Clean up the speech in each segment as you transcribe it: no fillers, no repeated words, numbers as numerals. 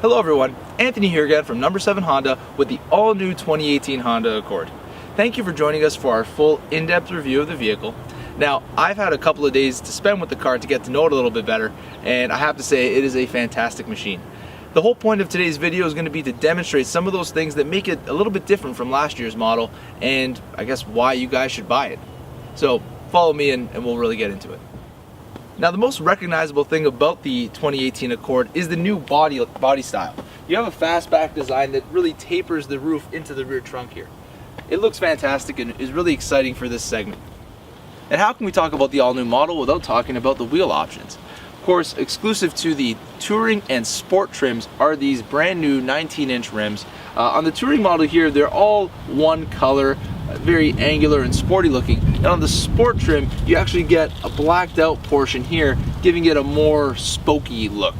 Hello everyone, Anthony here again from Number 7 Honda with the all-new 2018 Honda Accord. Thank you for joining us for our full in-depth review of the vehicle. Now, I've had a couple of days to spend with the car to get to know it a little bit better, and I have to say it is a fantastic machine. The whole point of today's video is going to be to demonstrate some of those things that make it a little bit different from last year's model, and I guess why you guys should buy it. So follow me and we'll really get into it. Now, the most recognizable thing about the 2018 Accord is the new body style. You have a fastback design that really tapers the roof into the rear trunk here. It looks fantastic and is really exciting for this segment. And how can we talk about the all-new model without talking about the wheel options? Of course, exclusive to the Touring and Sport trims are these brand new 19-inch rims. On the Touring model here, they're all one color, very angular and sporty looking. And on the Sport trim, you actually get a blacked out portion here, giving it a more spokey look.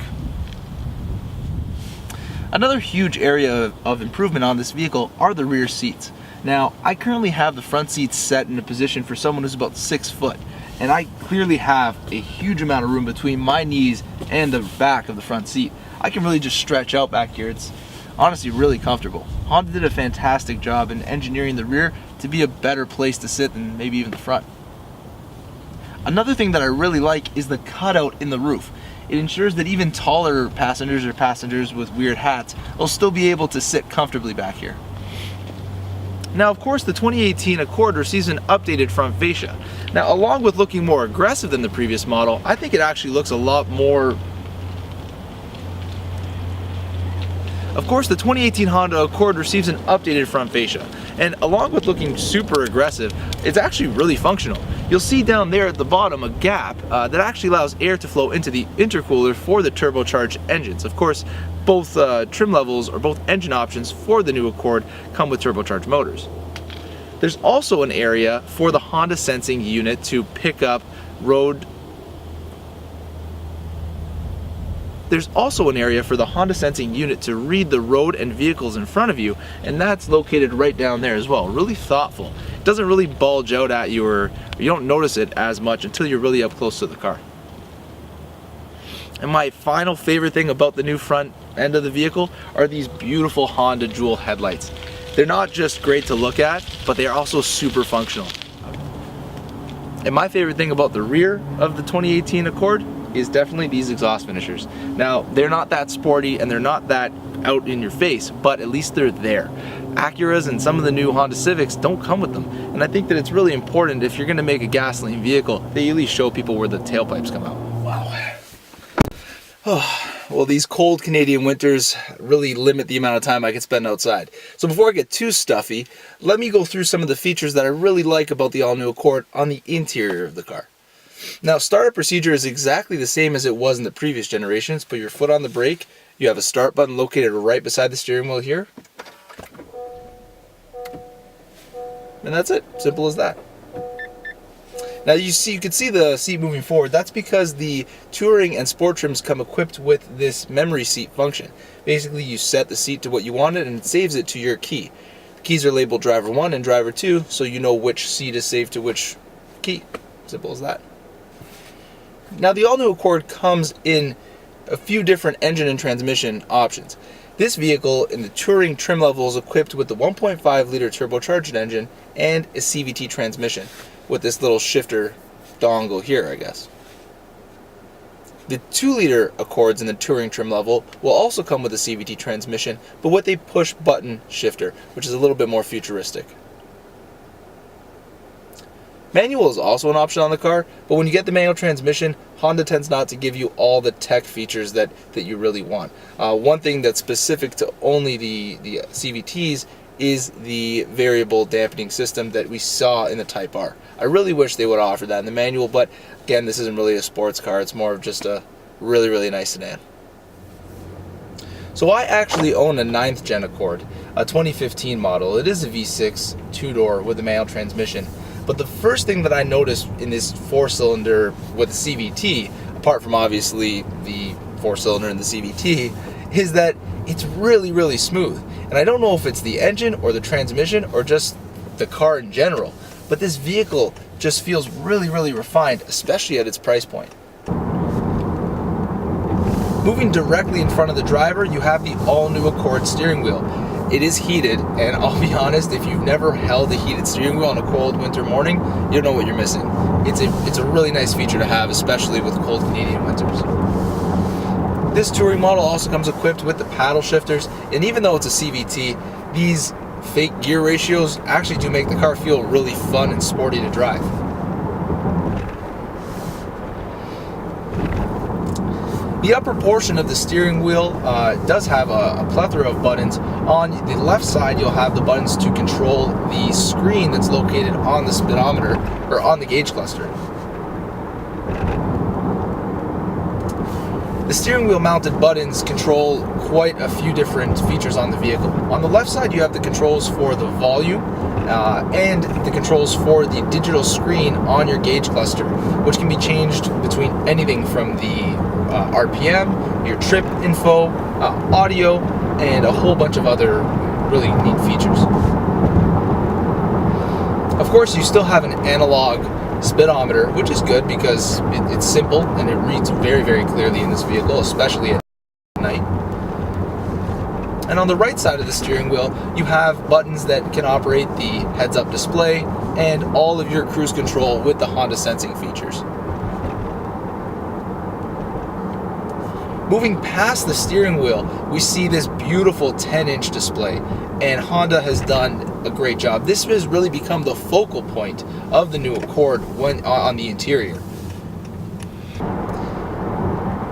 Another huge area of improvement on this vehicle are the rear seats. Now, I currently have the front seats set in a position for someone who's about 6 foot, and I clearly have a huge amount of room between my knees and the back of the front seat. I can really just stretch out back here. It's honestly really comfortable. Honda did a fantastic job in engineering the rear to be a better place to sit than maybe even the front. Another thing that I really like is the cutout in the roof. It ensures that even taller passengers or passengers with weird hats will still be able to sit comfortably back here. Now, of course, the 2018 Accord receives an updated front fascia. Now, along with looking more aggressive than the previous model, I think it actually looks a lot more... Of course, the 2018 Honda Accord receives an updated front fascia, and along with looking super aggressive, it's actually really functional. You'll see down there at the bottom a gap that actually allows air to flow into the intercooler for the turbocharged engines. Of course, both trim levels or both engine options for the new Accord come with turbocharged motors. There's also an area for the Honda Sensing unit to pick up road. There's also an area for the Honda Sensing unit to read the road and vehicles in front of you, and that's located right down there as well. Really thoughtful. It doesn't really bulge out at you, or you don't notice it as much until you're really up close to the car. And my final favorite thing about the new front end of the vehicle are these beautiful Honda Jewel headlights. They're not just great to look at, but they are also super functional. And my favorite thing about the rear of the 2018 Accord is definitely these exhaust finishers. Now, they're not that sporty and they're not that out in your face, but at least they're there. Acuras and some of the new Honda Civics don't come with them, and I think that it's really important if you're going to make a gasoline vehicle that you at least show people where the tailpipes come out. Wow. Well, these cold Canadian winters really limit the amount of time I can spend outside. So before I get too stuffy, let me go through some of the features that I really like about the all-new Accord on the interior of the car. Now, startup procedure is exactly the same as it was in the previous generations. Put your foot on the brake. You have a start button located right beside the steering wheel here. And that's it. Simple as that. Now you can see the seat moving forward. That's because the Touring and Sport trims come equipped with this memory seat function. Basically, you set the seat to what you wanted and it saves it to your key. The keys are labeled driver 1 and driver 2, so you know which seat is saved to which key. Simple as that. Now, the all-new Accord comes in a few different engine and transmission options. This vehicle in the Touring trim level is equipped with the 1.5-liter turbocharged engine and a CVT transmission with this little shifter dongle here, I guess. The 2-liter Accords in the Touring trim level will also come with a CVT transmission, but with a push-button shifter, which is a little bit more futuristic. Manual is also an option on the car, but when you get the manual transmission, Honda tends not to give you all the tech features that you really want. One thing that's specific to only the CVTs is the variable dampening system that we saw in the Type R. I really wish they would offer that in the manual, but again, this isn't really a sports car. It's more of just a really, really nice sedan. So I actually own a 9th gen Accord, a 2015 model. It is a V6 2-door with a manual transmission. But the first thing that I noticed in this 4-cylinder with a CVT, apart from obviously the 4-cylinder and the CVT, is that it's really, really smooth. And I don't know if it's the engine or the transmission or just the car in general, but this vehicle just feels really, really refined, especially at its price point. Moving directly in front of the driver, you have the all-new Accord steering wheel. It is heated, and I'll be honest, if you've never held a heated steering wheel on a cold winter morning, you don't know what you're missing. It's a really nice feature to have, especially with cold Canadian winters. This touring model also comes equipped with the paddle shifters, and even though it's a CVT, these fake gear ratios actually do make the car feel really fun and sporty to drive. The upper portion of the steering wheel does have a plethora of buttons. On the left side, you'll have the buttons to control the screen that's located on the speedometer, or on the gauge cluster. The steering wheel mounted buttons control quite a few different features on the vehicle. On the left side, you have the controls for the volume and the controls for the digital screen on your gauge cluster, which can be changed between anything from the RPM, your trip info, audio, and a whole bunch of other really neat features. Of course, you still have an analog speedometer, which is good because it's simple and it reads very, very clearly in this vehicle, especially at night. And on the right side of the steering wheel, you have buttons that can operate the heads-up display and all of your cruise control with the Honda Sensing features. Moving past the steering wheel, we see this beautiful 10-inch display, and Honda has done a great job. This has really become the focal point of the new Accord when on the interior.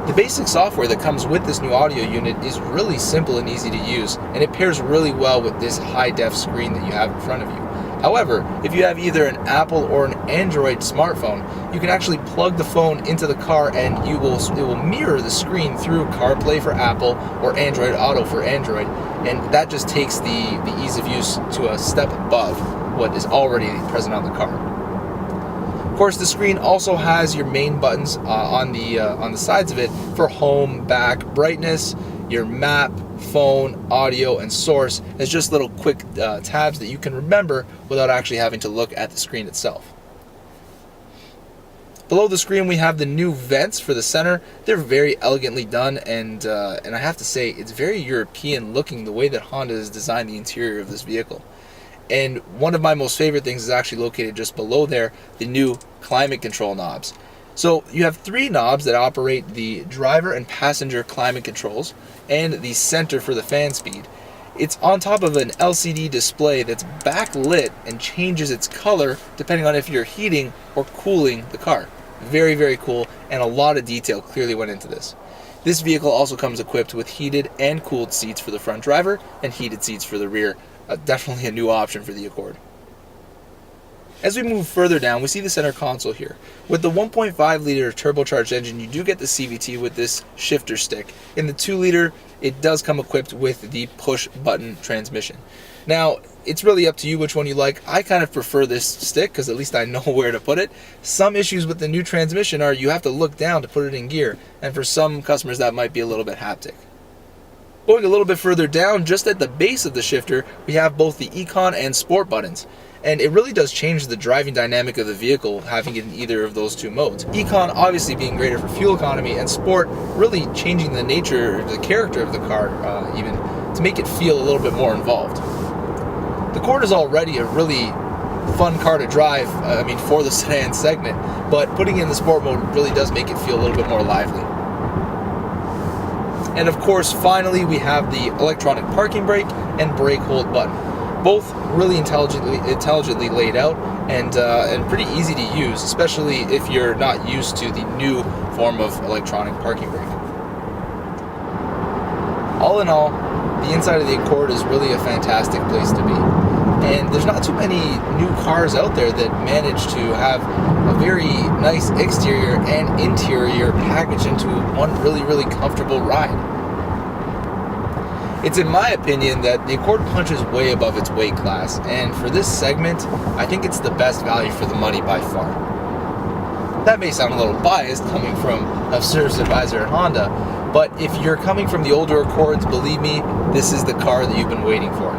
The basic software that comes with this new audio unit is really simple and easy to use, and it pairs really well with this high-def screen that you have in front of you. However, if you have either an Apple or an Android smartphone, you can actually plug the phone into the car and it will mirror the screen through CarPlay for Apple or Android Auto for Android, and that just takes the ease of use to a step above what is already present on the car. Of course, the screen also has your main buttons on the sides of it for home, back, brightness, your map, phone, audio, and source. It's just little quick tabs that you can remember without actually having to look at the screen itself. Below the screen, we have the new vents for the center. They're very elegantly done, and I have to say, it's very European looking the way that Honda has designed the interior of this vehicle. And one of my most favorite things is actually located just below there, the new climate control knobs. So you have 3 knobs that operate the driver and passenger climate controls and the center for the fan speed. It's on top of an LCD display that's backlit and changes its color depending on if you're heating or cooling the car. Very, very cool, and a lot of detail clearly went into this. This vehicle also comes equipped with heated and cooled seats for the front driver and heated seats for the rear. Definitely a new option for the Accord. As we move further down, we see the center console here. With the 1.5-liter turbocharged engine, you do get the CVT with this shifter stick. In the 2-liter, it does come equipped with the push-button transmission. Now, it's really up to you which one you like. I kind of prefer this stick because at least I know where to put it. Some issues with the new transmission are you have to look down to put it in gear, and for some customers that might be a little bit haptic. Going a little bit further down, just at the base of the shifter, we have both the Econ and Sport buttons. And it really does change the driving dynamic of the vehicle having it in either of those two modes. Econ obviously being greater for fuel economy, and Sport really changing the nature, the character of the car even, to make it feel a little bit more involved. The Accord is already a really fun car to drive, for the sedan segment, but putting in the Sport mode really does make it feel a little bit more lively. And of course, finally, we have the electronic parking brake and brake hold button. Both really intelligently laid out and pretty easy to use, especially if you're not used to the new form of electronic parking brake. All in all, the inside of the Accord is really a fantastic place to be. And there's not too many new cars out there that manage to have a very nice exterior and interior packaged into one really, really comfortable ride. It's in my opinion that the Accord punches way above its weight class, and for this segment, I think it's the best value for the money by far. That may sound a little biased coming from a service advisor at Honda, but if you're coming from the older Accords, believe me, this is the car that you've been waiting for.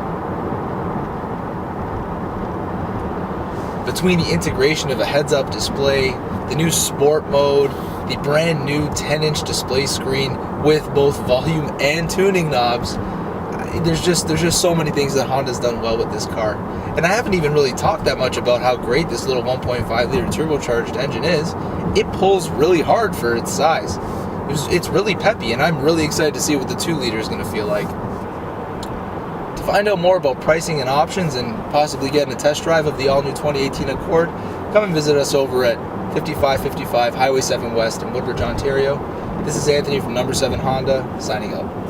Between the integration of a heads-up display, the new Sport mode, the brand new 10-inch display screen with both volume and tuning knobs. There's just so many things that Honda's done well with this car. And I haven't even really talked that much about how great this little 1.5 liter turbocharged engine is. It pulls really hard for its size. It's really peppy, and I'm really excited to see what the 2 liter is going to feel like. To find out more about pricing and options and possibly getting a test drive of the all-new 2018 Accord, come and visit us over at 5555 Highway 7 West in Woodbridge, Ontario. This is Anthony from Number 7 Honda, signing out.